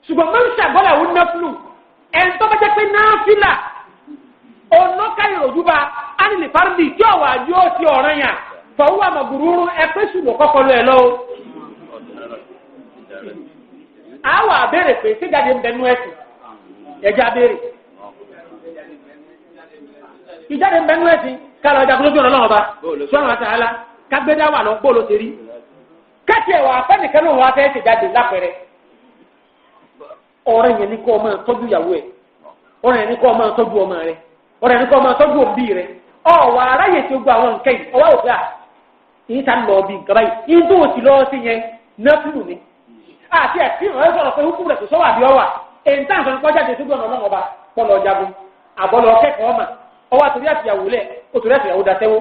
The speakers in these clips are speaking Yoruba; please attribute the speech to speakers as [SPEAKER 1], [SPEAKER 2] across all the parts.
[SPEAKER 1] ṣùgbọ́n máa ń ṣàgbọ́lá òun náfìlù ẹni tó bá jẹ́ pé náfìlà ọ̀nọ́ká ìròjúba ánìlì fárúdì tí ọ̀wà yóò ti ọ̀ràn yàn fọwọ́ àmọ̀gùrúurú ẹgbẹ́ ṣùgbọ́n kọ́kọ́ lọ ẹ̀ lọ́wọ́. àwọn àbẹ̀rẹ̀ pé síjáde ń bẹnu ẹ̀sìn ẹ̀jẹ̀ abẹ́rẹ́ ìjáde ń bẹnu ẹ̀sìn kálọ̀ ọjà kúlójú ọ̀nà náà ọba sọ́nà àtàlà kágbédá wà lọ bóòlù ti rí káàtì ẹ̀wà afẹ́nìkan náà wà fẹ́ẹ́ ṣèjáde lápẹ̀rẹ̀ ọ̀rẹ́ yẹn ní kó o máa tọ́jú ìyàwó ẹ̀ ọ̀rẹ́ yẹn ní kó o máa tọ́jú ọmọ rẹ̀ ọ̀rẹ́ yẹn ní kó o máa tọ́jú òbí rẹ̀ ọ̀wà aráyè tí ó gba àwọn nǹkan yìí ọwọ́ òfin à yìí ta lọ bí nǹkan báyìí yìí tó o sì lọ sí yẹn náfìlù ni àti ẹ̀sìn ọ̀rẹ́ sọ̀rọ̀ pé hukum rẹ̀ kò sọ́wọ́ àbí ọwà èyí tá à ń sọ ní kọjá tètè gbọ́n ọ̀nà ọba pọ̀lọ̀ jagun àbọ̀lọ̀ kẹ́kọ̀ọ́ mà ọwọ́ àtòrí àtìyàwó lẹ̀ òtòrí àtìyàwó dasẹ́wó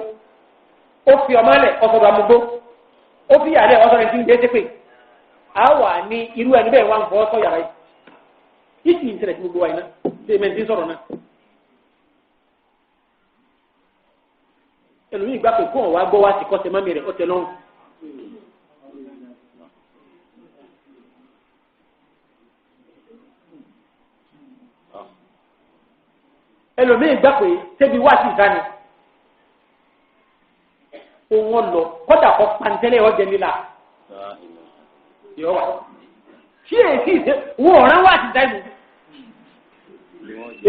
[SPEAKER 1] ó fi ọmọ lẹ̀ ọ̀sọ̀rọ̀ amúgbó ó fi yàrá ọ̀sọ̀rọ̀ ẹni tí ń dé sépè á wà ní irú ẹni bẹ́ẹ̀ wà ń fọ́ sọ yàrá yìí sì ń tẹ̀lé gbogbo wa iná ṣe mẹ́ntì sọ̀rọ̀ náà ẹlòmíì gbà pé kó wọn wá gbọ́ wá sí kọ́sẹ̀ mọ́mí rẹ̀ ọ̀tẹ̀ lọ́rùn. ẹlòmíì gbà pé tẹ́bi wá sí ìsáni òun lọ kọ́dà kọ́ pàǹtẹ́lẹ̀ ọ̀jẹ̀ nílà yọ wá tí èsì ìṣe wọn ọ̀ràn wá sí ìsáni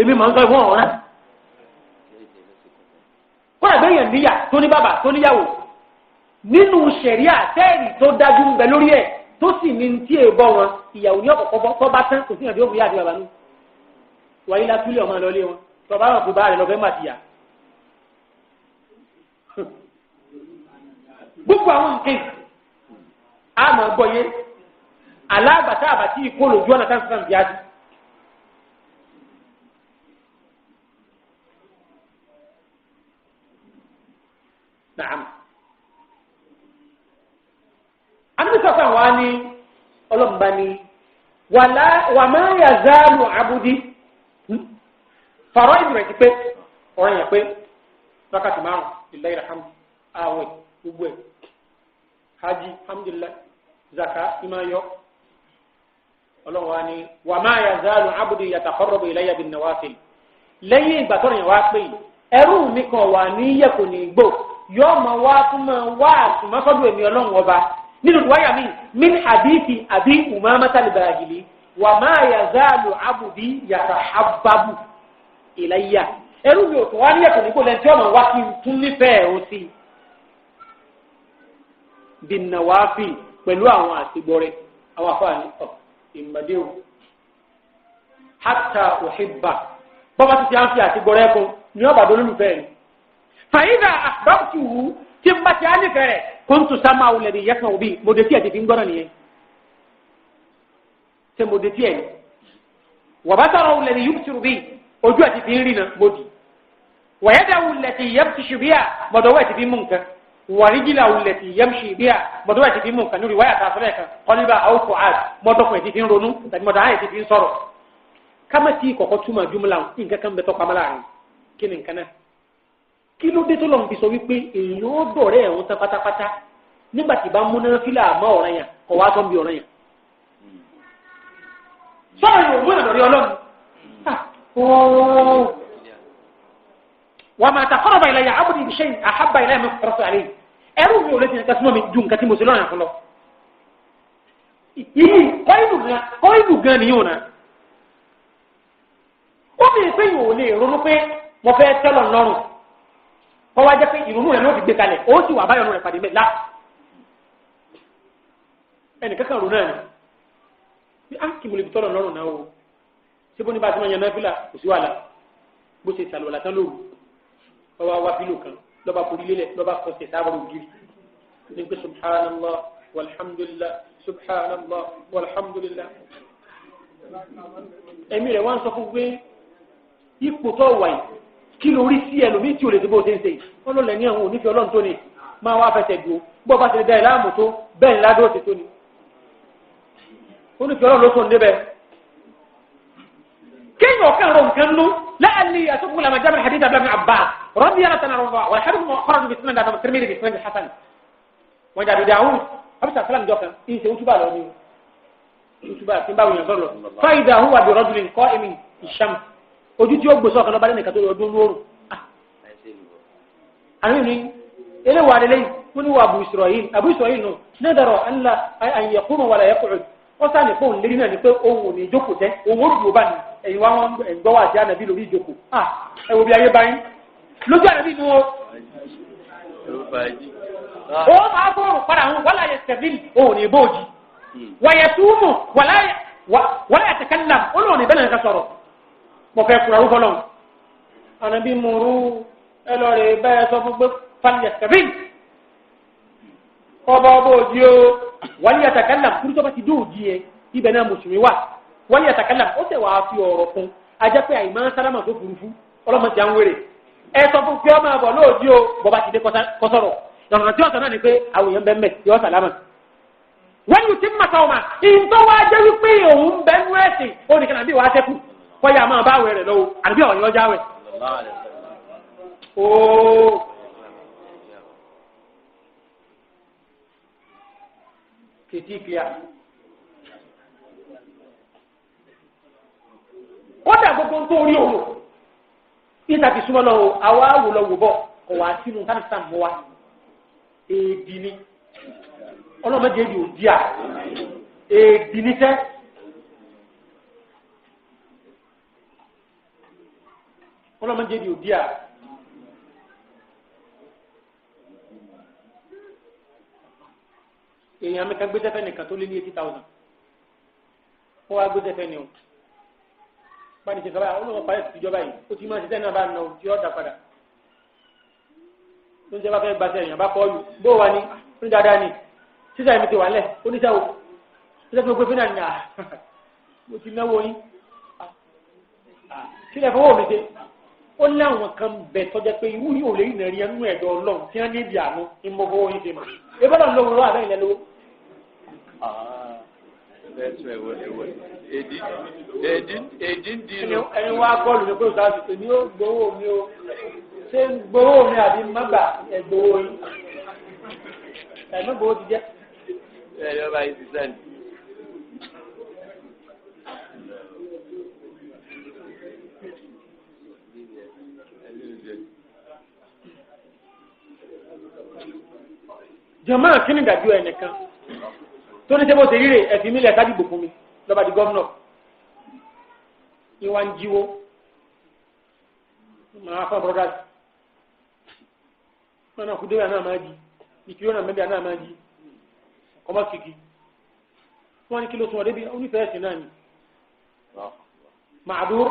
[SPEAKER 1] èmi màá ń sọ wọn ọ̀ràn kọ́dà bẹ́ẹ̀ yẹn níyà tó ní bàbá tó níyàwó nínú sẹ̀ríà tẹ́ẹ̀rì tó dájú ń bẹ lórí ẹ̀ tó sì ní tí èèbọ̀ wọn ìyàwó ní ọ̀kọ̀ọ̀kọ̀ tó bá tán kò sí ìyàdí òbí àti bàbá nù wáyé látúlẹ̀ ọmọ lọ́lé wọn tọba àwọn òkúba rẹ̀ lọ́fẹ́ màtìyà gbogbo àwọn nǹkan àmọ́ gbọ́yé alágbàtà àbàtì ìkó lójú ọ̀nà táǹsán bíájú. Naam. Àmì sọ̀kan wá ní ọlọ́mùbá ní wàmá yazalu abudi fàrọ̀ ìdúró ti pé ọ̀rọ̀ yẹn pé wákàtí márùn ilẹ̀ ìràhàm àwẹ̀ gbogbo ẹ̀ hajj alhamdulillah zaka imayọ ọlọ́run wa ni wàmá yazalu abudi yataqarrabu ilayya bin nawafil lẹ́yìn ìgbà tọ́rọ̀ yẹn wá pé ẹrú mi kan wà ní yẹ̀kọ̀ ní igbó yóò máa wá tún máa wá àtúmọ́sọ́dọ̀ èmi ọlọ́run ọba nínú ìwáyà mi min hadithi àbí umamata al-bahili wàmá yazalu abudi yatahabbabu ìlàyà ẹrú mi ò tó wá ní ẹ̀kọ́ nípò lẹ́ni tí ọmọ wa kí n tún nífẹ̀ẹ́ o sí bìnnàwáfì pẹ̀lú àwọn àtìgbọ́rẹ́ àwọn afáàní ìmọ̀déwò hátà òhìbà bọ́bá ti ti á ń fi àtìgbọ́rẹ́ kún ní ọ̀bàdó olólùfẹ́ rẹ̀ fàyínà àbáwùtì wù tí n bá ti á nífẹ̀ẹ́ rẹ̀ kó n tún sámà wulẹ̀ ní yẹ́sàn òbí mọ̀dẹ́tì ẹ̀ ti fi ń gbọ́nà nìyẹn ṣe mọ̀dẹ́tì ẹ̀ wàbátàrọ̀ wulẹ̀ ní yúkútìrù bíi ojú àti fi ń rìn náà mọ́dì wàyẹ́dà wulẹ̀tì yẹ́mṣì bíà mọ̀dọ̀wọ́ àti fi mú nǹkan wàríjìlá wulẹ̀tì yẹ́mṣì bíà mọ̀dọ̀wọ́ àti fi mú nǹkan lórí wáyà tá a sọ́rọ̀ ẹ̀kan kọ́líbà àwòkọ́ àd mọ́dọ̀kọ̀ àti fi ń ronú tàbí mọ̀dọ̀ àyè ti fi ń sọ̀rọ̀ kámẹ́tì kọ̀kọ́ túmọ̀ jumla nǹkan kan bẹ tọ́ pamọ́ láàrin kí ni nǹkan náà kí ló dé tó lọ́n fi sọ wípé èèyàn ó dọ̀rẹ́ ẹ̀hún tán pátápátá nígbà tí bá múná fílà àmọ́ ọ̀ràn yẹn kọ̀ wá sọ́ bí ọ̀ràn yẹn sọ́ọ̀ yóò mú ìrọ̀lẹ́ ọlọ́run وما تقرب إلي عبدي بشيء أحب إلي ما افترضت عليه ẹrú mi ò lè ti nǹkan tí mo mi ju nǹkan tí mo ṣe lọ́nà fún lọ. Ìyí kọ́ìlù gan ni yóò náà. Ó bèèrè pé yóò lè ronú pé mo fẹ́ tẹ́lọ̀ lọ́rùn. Kọ́ wá jẹ́ pé ìrònú rẹ̀ ló fi gbé kalẹ̀, ó sì wà báyọ̀ rẹ̀ pàdé mẹ́ta. Ẹnìkan kan rò náà ni. Bí á kì mo lè fi tọ́lọ̀ lọ́rùn náà o. Ṣé bó ní bá a ti máa yan náà fílà kò sí wàhálà. Bó ṣe ṣàlùwàlà tán lóru. Lọ́wọ́ wá pílò kan. Lọ́ba forí lélẹ̀ lọ́ba kọsẹ̀ sábàrò gírí. Ní pé subhanallah walhamdulillah subhanallah walhamdulillah. Ẹ̀mí rẹ̀ wá ń sọ fún pé ipò tó wà yìí kí ló rí sí ẹlòmíì tí ò lè ti bó ṣe ń ṣe yìí. Wọ́n lọ lẹ̀ ní àwọn onífẹ́ ọlọ́run tó ni máa wá fẹsẹ̀ dùn. Bọ́ bá ti dá ẹ̀ láàmú tó bẹ́ẹ̀ ni ládùúgbò ti tó ni. Onífẹ́ ọlọ́run ló tó ń débẹ̀. Kéèyàn kan ro nǹkan nú láàlì àtúkù làmà jábọ̀ hadith abdul abbas rọ́bì yàrá tán àrùn wa hadith mu kọ́ra bí sinadà àtàwọn tìrìmìlì bí sinadà hasan. Wọ́n jàdù dàwùd abisa salam jọkan ìṣe ń túbà lọ ní. tuba tin ba wọn sọ̀rọ̀ fa idha huwa bi rajulin qa'imin isham ojú tí ó gbé sọ́kàn ba le nìkan tó ọdún lóru ani ni ele wa le kuni wa Abu Isra'il no nadara an yaquma wala yaq'ud o sa ni ko n leri na ni pé ohun ni jókòó te ohun o du ba ni ẹ̀yin wa won gbo wa ti Ànábì lórí ìjókòó ẹ wo bí ayé bá yín lójú Ànábì nu o máa bọ̀rù padà wọn wala yastabil ohun ni boji wa yasumu wala yatakallam ohun ni bẹ́ẹ̀ ka sọ̀rọ̀ mo fẹ́ kura ru fọlọ́n Ànábì muru ẹ lọ rè bẹ́ẹ̀ sọ fún pé fal yastabil ọba boji o wala yatakallam kúrú tó bá ti dóòjì ẹ ibẹ̀ náà mùsùlùmí wà wala yatakallam ó tẹ̀ wá fi ọ̀rọ̀ fún ajẹ́ pé àìmọ́ sálámà tó furuufú ọlọ́mọ ti à ń wèrè ẹ sọ fún kí ọmọ àbọ̀ lóòjì o bọ́ba ti dé kọ́sọ̀rọ̀ lọ́nà tí ọ̀sán náà ni pé àwọn èèyàn bẹ́ẹ̀ mẹ́ yọ sálámà wọ́n yóò ti mọ̀ta ọmọ ìtọ́ wa jẹ́ wípé òun bẹ́ẹ̀ nú ẹ̀sìn ó nìkan àbí wàá sẹ́kù kọ́ya máa bá wẹ̀ rẹ̀ lọ́wọ́ àbí ọ̀yọ́ jáwẹ̀. kìtì kíá kódà gbogbo tó rí òwò ìtàkì súnmọ́ lọ́wọ́ àwa wò lọ́wọ́ bọ̀ kọ̀ wá sínú kánísà mọ́ wa èdè ni ọlọ́mọdé èdè òdì à èdè ni tẹ́ ọlọ́mọdé èdè òdì à èèyàn mẹ́ta gbé tẹ́fẹ́ nìkan tó lé ní 80,000 wọ́n wá gbé tẹ́fẹ́ ni o báyìí ṣe sọ́ba àwọn ọmọ parí ìjọba yìí ó ti máa ṣiṣẹ́ náà bá nà ó tí ó dà padà tó ń jẹ́ bá fẹ́ gbaṣẹ́ èèyàn bá kọ́ọ̀lù bó wà ní ní dáadáa ní sísá èmi ti wà lẹ̀ oníṣẹ́ o ṣíṣẹ́ tó gbé fún náà ní mo ti náwó yín sílẹ̀ fọwọ́ mi ṣe ó ní àwọn kan bẹ̀ tọ́jẹ́ pé irú yìí ò lè rìn rí ẹnu ẹ̀dọ̀ ọlọ́run tí wọ́n ní ibi àánú ní mo fọwọ́ yín ṣe mà ebí ọlọ́run lówó lọ́wọ́ àbẹ́yìn lẹ́nu. ẹni wá kọ́ọ̀lù ní pé òṣàṣù pé ní ó gbowó mi o ṣé gbowó mi àbí mọ́gbà ẹ̀gbowó yín ẹ̀mí gbowó ti jẹ́.
[SPEAKER 2] ẹ yọ bá yín ti sẹ́ni.
[SPEAKER 1] jọ̀mọ́ kí ni ìdájọ́ ẹnìkan tó ní sẹ́bọ̀ ṣe ríre ẹ̀sìn mílẹ̀ kájú gbò fún mi lọ́ba di gọ́vnọ̀ ìwà ń jíwó máa fọ́ brothers wọn náà kú déwà náà máa jí ìkìlọ̀ náà mẹ́bíà náà máa jí ọmọ kìkì wọ́n ní kí ló tún ọdẹ bí onífẹ̀ẹ́ ẹ̀sìn náà ni màdúró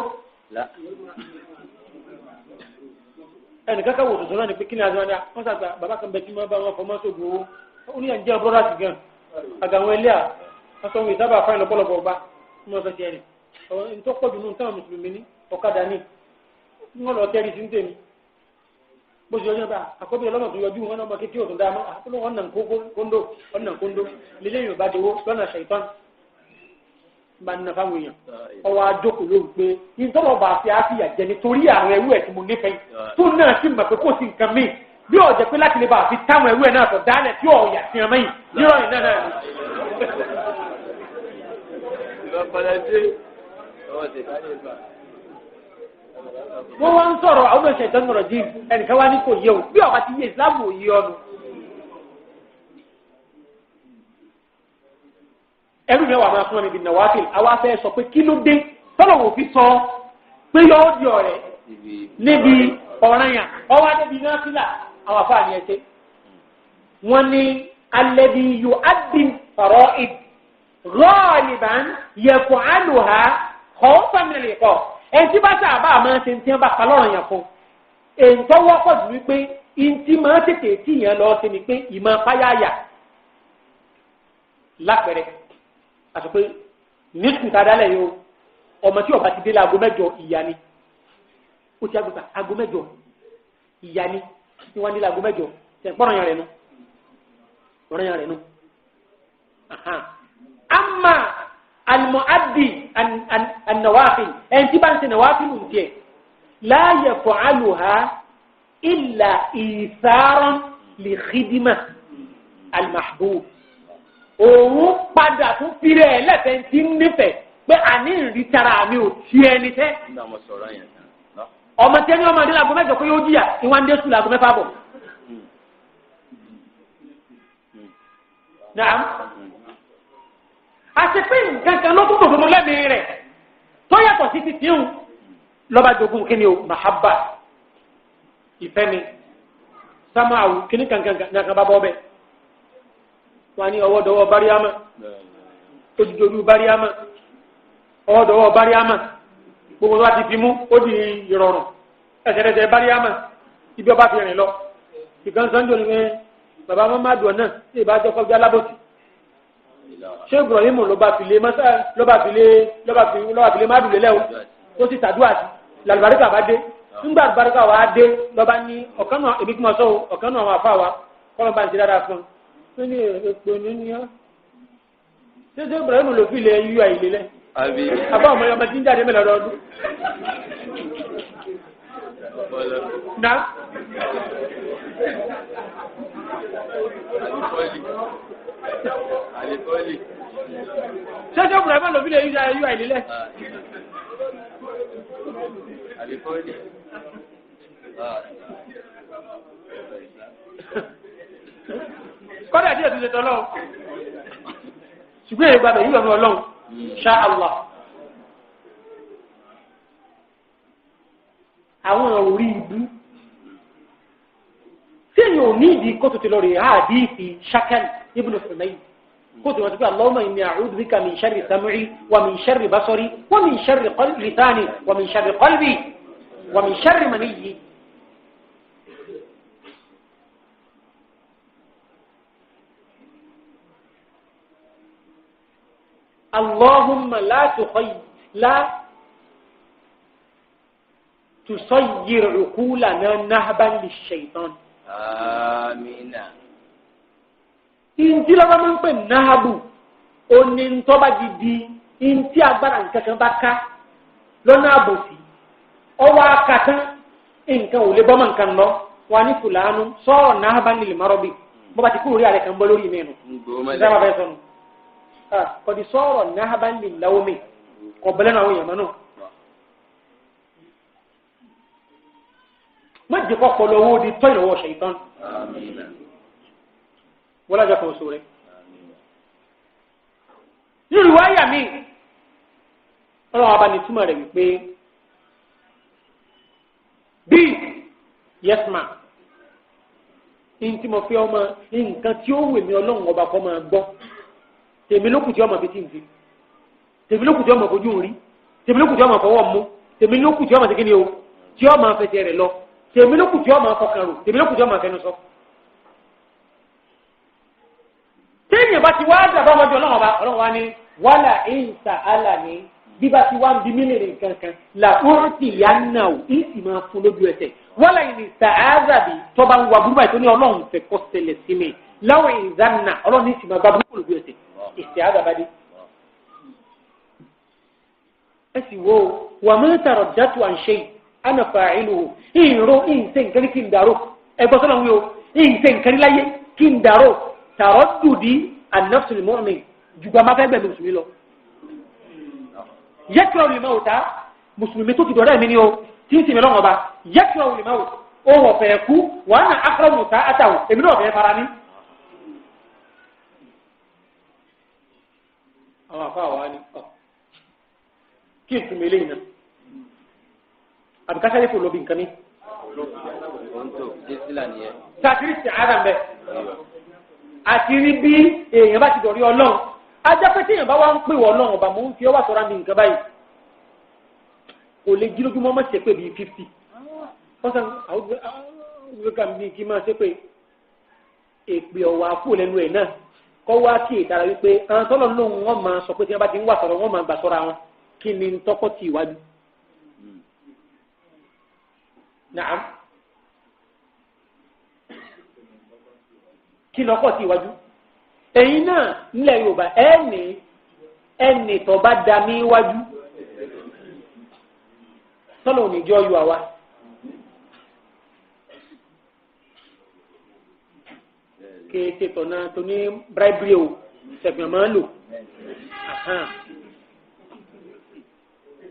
[SPEAKER 1] ẹnìkan káwọ òtútù náà ni pé kí ni àjọyọ̀ wọ́n sàgbà bàbá kan bẹ tí wọ́n bá wọn fọmọ́ sóògùn owó ó ní àǹjẹ́ brothers gan àgàwọn ẹlẹ́à asọ́wọ́n ìsábà fáìn lọ́pọ̀lọpọ̀ ọba ní wọ́n sọ ti ẹ̀rìn ọ̀rọ̀ tó pọ̀ jù nù táwọn mùsùlùmí ní ọ̀kadà ní wọ́n lọ tẹ́rì sí ń tèmi bó ṣe yọjọ́ bá àkọ́bí ọlọ́mọ tó yọjú wọn ọmọ kékeré òtún dáa ọ̀nà kóńdó lélẹ́yìn ọba dewó lọ́nà ṣàìtàn bá nínú fáwọn èèyàn ọwọ́ àjókòó lóru pé ìtọ́lọ̀ bá fi àfihàn jẹ nítorí àwọn ẹrú ẹ̀ tí mo nífẹ̀ẹ́ tó náà sì mọ̀ pé kò sí nǹkan míì bí ọ̀jẹ̀ pé láti lè bá fi táwọn ẹrú ẹ̀ náà sọ dálẹ̀ tí ọ̀yà sí ọmọ yìí nírọ̀lẹ́ náà náà ni. wọ́n wá ń sọ̀rọ̀ àwọn ọ̀sẹ̀ ìtọ́jú ọ̀rọ̀ jí ẹnìkan wá ní kò yẹ o bí ọba ti yé ìsìlámù ò yé ọnu. ẹrú mi wà máa fún ẹni bí nàwáfíìl àwa fẹ́ sọ pé kí ló dé tọ́lọ̀ wò fi sọ pé yọ ọ́ di ọ̀rẹ́ níbi ọ̀ràn yàn ọwọ́ adébí náà sílà àwọn afáàní ẹ̀ṣẹ́. wọ́n ní alẹ́bí yóò ádìm ọ̀rọ̀ id ghaliban yẹ̀kọ̀ àlùhà khawfan min al-iqab ẹni tí bá sábà máa ṣe ti ń bá palọ́rọ̀ yàn fún èyí tó wọ́pọ̀ jù wípé ìntì máa tètè tí yẹn lọ sí ni pé ìmọ̀ páyáyà lápẹ̀rẹ̀ àti pé ní sùkúta dálẹ̀ yìí o ọmọ tí ọba ti dé láago mẹ́jọ ìyá ni ó ti àgbẹ̀ta aago mẹ́jọ ìyá ni tí wọ́n dé láago mẹ́jọ tẹ̀ pọ́nrọ̀ yẹn rẹ̀ nu pọ́nrọ̀ yẹn rẹ̀ nu. ama almuaddi an-nawafil ẹni tí bá ń ṣe nawafil ń tiẹ̀ la yaf'aluha illa isaran li khidma al-mahbub òun padà tún fírẹ̀ ẹ̀ lẹ́fẹ̀ẹ́ tí ń nífẹ̀ẹ́ pé àní ìrìtara mi ò tí ẹni tẹ́. ọmọ tí ẹni ọmọ adé làgbo mẹ́jọ pé yóò jìyà ìwà ń dé sùn làgbo mẹ́fà bọ̀. Nàám. àti pé nǹkan kan ló tún dòdò lẹ́mìí rẹ̀ tó yàtọ̀ sí ti tíhun lọ́ba jogun kí ni o mahabba ìfẹ́ ni sámáàwù kí ni kankan bá bọ́ bẹ́ẹ̀. wọ́n ní ọwọ́ dọwọ́ báríámà ojúdojú báríámà ọwọ́ dọwọ́ báríámà gbogbo wa ti fi mú ó di ìrọ̀rùn ẹsẹ̀rẹsẹ̀ báríámà ibi ọba fi rìn lọ ìkan sanjó ni bàbá mamadu náà tí ìbá jọ kọjá lábòtì ṣé Ibrahim ló bá file madu lélẹ̀ o tó ti tàdúrà sí làlùbáríkà bá dé nígbà àlùbáríkà wà á dé lọ́ba ní ọ̀kan náà ebi kí mo sọ ọ̀kan náà àwọn àfa wa kọ́lọ́ bá ń ṣe dáadáa fún un ní èpò ní ọ́ ṣé Ibrahim ló fi lè yú àìlè lẹ́ àbá ọmọ tí ń jáde mẹ́lẹ̀ ọdún náà ṣé Ibrahim ló fi lè yú àìlè lẹ́ kọ́dà díẹ̀ tó ṣe tọ́lọ́ ṣùgbọ́n èyí gbàgbé yíyọ̀ ní ọlọ́run ṣá Allah àwọn orí ibú tí èyí ò ní ìdí kó tó ti lọ rè àdìsí Shakal ibn Humayd kó tó ti pé Allahumma inni a'udhu bika min sharri sam'i wa min sharri basari wa min sharri lisani wa min sharri qalbi wa min sharri maniyyi. اللهم لا تصير عقولنا نهبا للشيطان
[SPEAKER 2] آمين.
[SPEAKER 1] Ìntí lọ́wọ́ máa ń pè náàbù òní ntọ́ba gidi ìntí agbára nǹkan bá ká lọ́nà àbòsí ọwọ́ akatán nǹkan ò lè bọ́mọ̀ nǹkan lọ wà ní fúlàánù sọ̀rọ̀ náàbà nílùú márọ́bì bó bá ti kúrò rí àrẹ kan bọ́ lórí mẹ́nu ìdáwà bẹ́ẹ̀ sọnù. kọ̀dí sọ̀rọ̀ náàbà nílùú láwọ́mì ọ̀bẹ̀lẹ̀ náà wọ̀nyẹ̀mọ́ náà. má jẹ́ kọ́ pọ̀ lọ́wọ́ di tọ́ ìrọ̀wọ́ ṣèyítán. wọ́n lájà kan sóore. nínú wáyà mi ọlọ́run abánitúmọ̀ rẹ̀ wípé bí yẹ́sìmá ntí mo fi ọmọ nǹkan tí ó wù mí ọlọ́run ọba kọ́ máa gbọ́ tèmi lókùn tí ọmọ fi tí ń fi tèmi lókùn tí ọmọ fojú ń rí tèmi lókùn tí ọmọ fọwọ́ mú tèmi lókùn tí ọmọ ti kí ni o tí ọmọ fẹsẹ̀ rẹ̀ lọ tèmi lókùn tí ọmọ fọkàn rò tèmi lókùn tí ọmọ fẹnu sọ. téèyàn bá ti wá dàbọ̀ ọmọdé ọlọ́run wa ní wàhálà ìǹsà àlà ní bí bá ti wá ń bi mílíọ̀nù kankan la wọ́n ti yá nà ó ń sì máa fún lójú ẹsẹ̀ wàhálà ìǹsà àzàbí tọ́ba ń wà burúkú àìtó ní ọlọ́run fẹ́ kọ́ ṣẹlẹ̀ sí mi láwọn ìzánà ọlọ́run sì máa gba burúkú lójú ẹsẹ̀ ìṣẹ̀ àzàbádé. ẹ sì wo wà mí tààrọ̀ dátù à ń ṣe àná fàáìlù ìró ìǹsẹ̀ nǹkan kí n dàró ẹgbẹ́ sọ́nà wí o ìǹsẹ̀ nǹkan láyé kí n dàró tààrọ̀ dùdí an-nafsul mu'min jùgbọ́n máa fẹ́ gbẹ̀mí mùsùlùmí lọ. yẹ́kìrọ̀ olè máa wò tá mùsùlùmí tó ti dọ̀rẹ́ mi ni o tí ń sinmi lọ́wọ́ ọba yẹ́kìrọ̀ olè máa wò ó wọ̀ fẹ́ kú wàá nà ákàrà mùsà àtàwọ̀ èmi náà fẹ́ fara ní. àwọn afọ àwọn ni kí n tún mi léyìn náà àbíká sáré fò lóbi nǹkan ní. sàkírí sí àádàm bẹ́ẹ̀ àti rí bí èèyàn bá ti dọ̀rí ọlọ́run ajápẹ́ tí èèyàn bá wá ń pè wọ́ ọlọ́run ọba mò ń fi ọwọ́ àtọ́ra mi nǹkan báyìí kò lè jí lójúmọ́ mọ́ ṣe pé bíi 50 ọ̀sán àwọn ìwéka mi kí n máa ṣe pé èpè ọ̀wà àpò lẹ́nu ẹ̀ náà kọ́ wá kí ìtara wípé àwọn tọ́lọ̀ lóhùn wọn máa sọ pé tí wọ́n bá ti ń wà sọ̀rọ̀ wọn máa gbà sọ́ra wọn kí ni tọ́kọ́ ti ìwájú. Naam. Kí lọ́kọ̀ sí iwájú ẹ̀yin náà nílẹ̀ Yorùbá ẹnì tó bá da mí iwájú sọ́nà òníjọ́ yọ àwa kéèké tọ̀nà tó ní bribery o ṣẹ̀gbọ̀n máa ń lò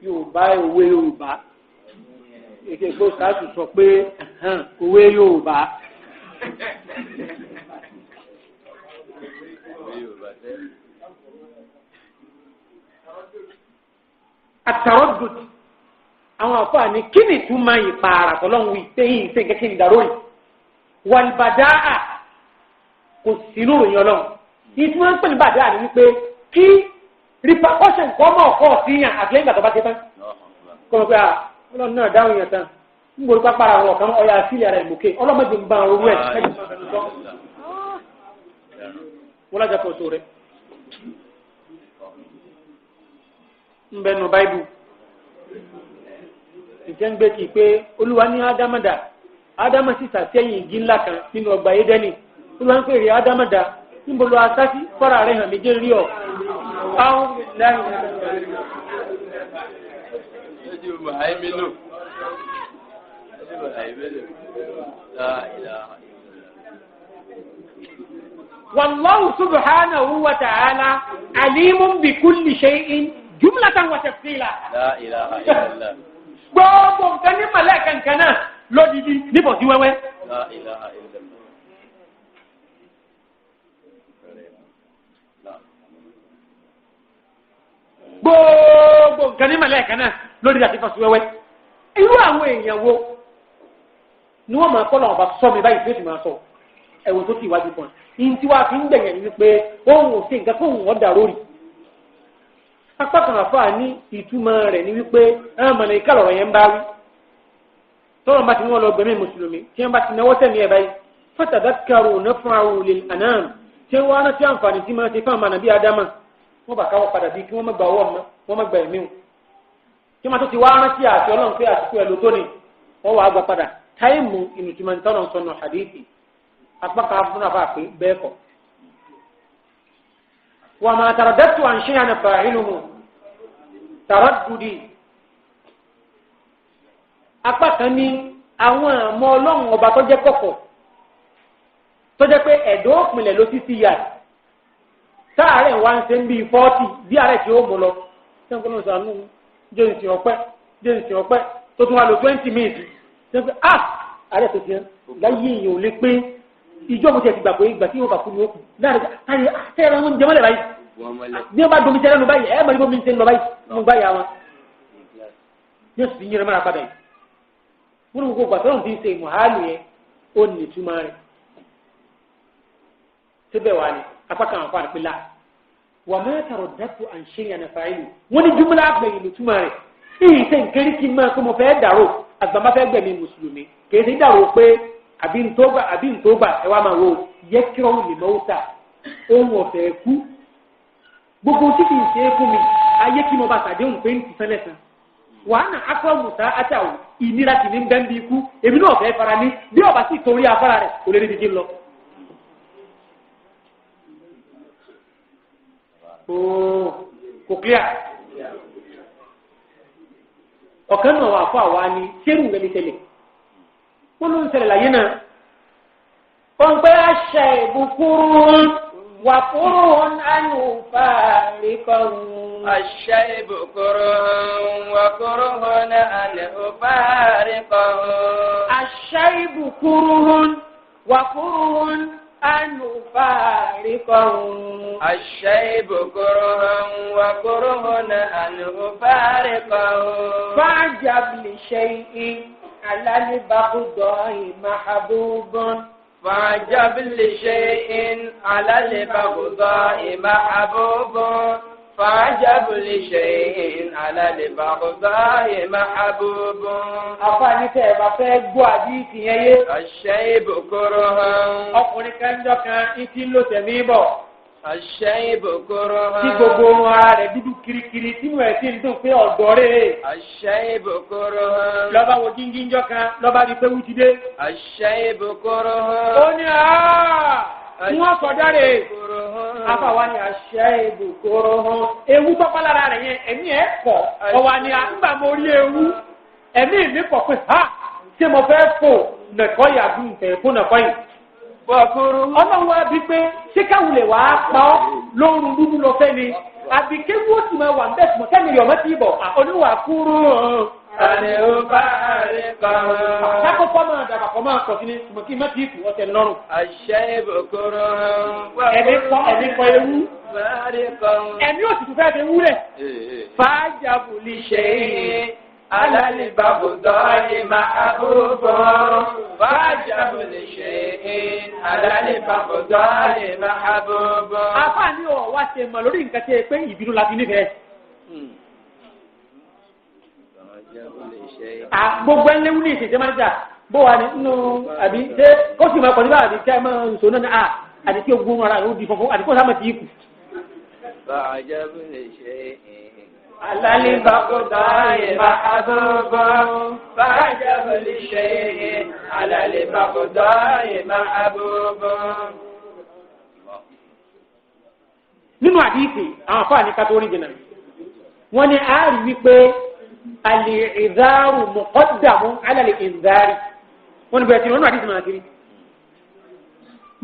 [SPEAKER 1] Yorùbá òwe Yorùbá èké gbó sáàtù sọ pé òwe Yorùbá àtàrọ́dùt àwọn àfáà ní kí ni tún máa yìí pààrà tọ́lọ́hún wí pé yìí ṣe kẹ́kẹ́ ìdáró yìí wàlbàdáà kò sínú ìròyìn ọlọ́run yìí tí wọ́n ń pè ní bàdáà ní wípé kí repercussion kọ́ mọ̀ ọ̀kọ́ síyàn àti lẹ́yìn ìgbà tó bá ti tán kọ́mọ pé ọlọ́run náà dáhùn yẹn tán ń gbòòrò pápára àwọn ọ̀kan ọ̀yà sílẹ̀ ara ìmọ̀ké ọlọ́mọdé ń bá orú ẹ̀ wọ́n lájà pọ̀ sóore ń bẹ nù báyìí ìjẹ́ ń gbé kí pé olúwa ní ádámàdà ádámà sì sàtẹ́yìn igi ńlá kan nínú ọgbà édẹ́nì olúwa ń pè rí ádámàdà níbo lọ asásí fọ́ra rẹ̀ hàn méjì rí ọ̀ àwọn láàrin wallahu subhanahu wa ta'ala alimun bi kulli shay'in jumlatan wa tafsila
[SPEAKER 2] la ilaha illallah
[SPEAKER 1] gbogbo nǹkan ní màlẹ́kà nǹkan náà lódìdí níbọ̀ sí wẹ́wẹ́.
[SPEAKER 2] la ilaha illallah
[SPEAKER 1] gbogbo nǹkan ní màlẹ́kà náà lódìdí àti fọ́sí wẹ́wẹ́. irú àwọn èèyàn wo ni wọ́n máa kọ́lọ̀ ọba sọ mi báyìí tí ó sì máa sọ ẹ̀wọ̀n tó ti wájú kan ní tí wàá fi ń gbẹ̀yẹ̀ ní wípé òun ò sí nǹkan fóun ọ̀dà lórí. apá kan àfáà ní ìtumọ̀ rẹ̀ ní wípé ẹ̀rọ mọ̀lẹ́kà lọ̀rọ̀ yẹn ń bá wí. tọ́wọ́n bá ti wọ́n lọ gbẹ̀mí mùsùlùmí tí wọ́n bá ti náwó sẹ́mi ẹ̀ báyìí fatadhakkaru naf'ahu lil anam tí wọ́n á rántí àǹfààní tí máa ti fún àmàna bíi ádámà wọ́n bá káwọ́ padà bíi kí wọ́n má gba ọwọ́ wọn má gba ẹ̀mí wọn. tí wọ́n tó ti wá rántí àti ọlọ́run pé àsìkò ẹ̀ ló tó ni wọ́n wàá gba padà táìmù ìnùtúmọ̀ nítorí sọnù hadithi apá kan fún àbá pé bẹ́ẹ̀ kọ́. wa ma taraddadtu an shay'in fa'iluhu taraddudi apá kan ní àwọn àmọ́ ọlọ́run ọba tó jẹ́ kọ̀kọ̀ tó jẹ́ pé ẹ̀dọ́ òpinlẹ̀ ló ti ti yà sáàárẹ̀ wá ń ṣe ń bí 40 bí ààrẹ tí ó mú lọ sẹ́ńkọ́ náà sànú jẹ́nsì ọ̀pẹ́ tó tún wá lò 20 minutes sẹ́ńkọ́ ààrẹ tó ti hàn láyé èèyàn ò lè pé ìjọ mo ti ẹ̀sìn gbà pé ìgbà tí yóò bá kú ní òkú láàrin ààrẹ àtẹ́rẹ́ wọn jẹ́ mọ́lẹ̀ báyìí bí wọ́n bá domi tẹ́lẹ̀ nù báyìí ẹ̀ẹ́mọ̀ ní bómi ń ṣe lọ báyìí nù báyìí àwọn yóò sì yẹrẹ mọ́ra padà yìí wọ́n gbogbo gbàtọ́rọ̀ fi ń ṣe ìmọ̀hálù yẹn ó ní ìtumọ̀ rẹ̀ síbẹ̀ wà ní apá kan àǹfààní pé la wà mẹ́tàrọ̀ dẹ́kù à ń ṣe yànnà fàáìlù wọ́n ní jùmọ̀lá àgbẹ̀yìn ní ìtumọ̀ rẹ̀ èyí ṣe nkiri kí n máa kó mo fẹ́ dàrú àgbàmá fẹ́ gbẹ̀mí mùsùlùmí kì í ṣe dàrú pé àbí ntògbà ẹ wá máa wo yẹ kí wọ́n lè mọ́ ta ohun ọ̀fẹ́ kú gbogbo tí kì í ṣe é fún mi ayé kí mo bá ṣàdéhùn pé ń ti sẹ́lẹ̀ tán wàhánà akọ musa àtàwọ ìnira tì ní bẹ́ńbí ikú èmi náà fẹ́ fara ní bí ọba sì torí afárá rẹ̀ kò lè rí dídí lọ. kò clear ọ̀kan náà wà fún àwa ni sẹ́rù rẹ̀ ní tẹ́lẹ̀ wọ́n ló ń ṣẹlẹ̀ láyé náà wọ́n pẹ́ àṣẹ ìbùkún wà kúrò ánú fàríkọ̀ọ́.
[SPEAKER 2] الشيب كره وكره أن أفارقه
[SPEAKER 1] الشيب كره وكره أن أفارقه
[SPEAKER 2] الشيب كره وكره أن أفارقه
[SPEAKER 1] فعجب لشيء على البغضاء محبوب
[SPEAKER 2] فعجب لشيء على البغضاء محبوب فعجب لشيء على البغضاء محبوب
[SPEAKER 1] àfààní tẹ́ ẹ bá fẹ́ gbọ́ àdìsí yẹn yé.
[SPEAKER 2] الشيب كره
[SPEAKER 1] ọkùnrin kanjọ kan ìtì ló tẹ̀mí bọ̀.
[SPEAKER 2] الشيب كره
[SPEAKER 1] tí gbogbo ohun ara rẹ̀ dúdú kirikiri tínú ẹ̀ sì ń dùn pé ọ̀dọ́ rẹ̀.
[SPEAKER 2] الشيب كره
[SPEAKER 1] lọ́ba wo gíngíjọ kan lọ́ba rí pé wú ti dé.
[SPEAKER 2] الشيب كره
[SPEAKER 1] ó ní wọ́n sọjá rẹ̀ afáwa ni àṣẹ ìbùkúrò hàn ewu tọ́pá lára rẹ̀ yẹn ẹ̀mí ẹ̀ kọ̀ ọ̀wà ni àgbà mo rí ewu ẹ̀mí mi kọ̀ pé ha ṣé mo fẹ́ fò nàkọ́ yìí àbí nǹkan fún nàkọ́ yìí
[SPEAKER 2] bọ̀kúrú.
[SPEAKER 1] ọlọ́run wa bí pé ṣé káwulẹ̀ wàá pa ọ́ lóorun dúdú lọ fẹ́ ni àbí kéwú ó sì máa wà ń bẹ̀ sùn kẹ́mi yọ̀mọ́ ti bọ̀ oníwà kúrú.
[SPEAKER 2] àní ó bá rí kan.
[SPEAKER 1] sákòókò máa dàgbà kọ́ máa kọ̀ sí ni mọ̀ kí n má ti kù ọ̀tẹ̀ lọ́rùn.
[SPEAKER 2] àṣẹ ìbòkúrú.
[SPEAKER 1] ẹ̀mí kọ ewu. ẹ̀mí òtútù fẹ́ẹ́ fi wúlẹ̀.
[SPEAKER 2] fàájàbùlì ṣe é. alali babudọ́ọ̀lì máa búbọ̀. fàájàbùlì ṣe é. alali babudọ́ọ̀lì máa búbọ̀.
[SPEAKER 1] àfààní ọ̀ wá ṣe mọ̀ lórí nǹkan tí ẹ pé ìbínú la fi nífẹ̀ẹ́. gbogbo ẹ̀ ń léwu ní ìṣèjẹ́ mánéjà bó wà nínú àbí ṣé kó sì máa kọ́ nígbà àbí kẹ́ ẹ máa ń sọ náà àti tí ogun ara rẹ̀ ó di fọ́fọ́ àti kó sáà máa ti kù.
[SPEAKER 2] fàájàbùlì ṣe é. alali babudọ́ọ̀lì máa búbọ̀. fàájàbùlì ṣe é. alali babudọ́ọ̀lì máa búbọ̀.
[SPEAKER 1] nínú àdìsí àwọn afáàní kátólì jìnnà wọ́n ní a rí wípé al-i'dharu muqaddamun 'ala al-inzari wọ́n ní bẹ́ẹ̀ tí wọ́n ní àdìsí máa kiri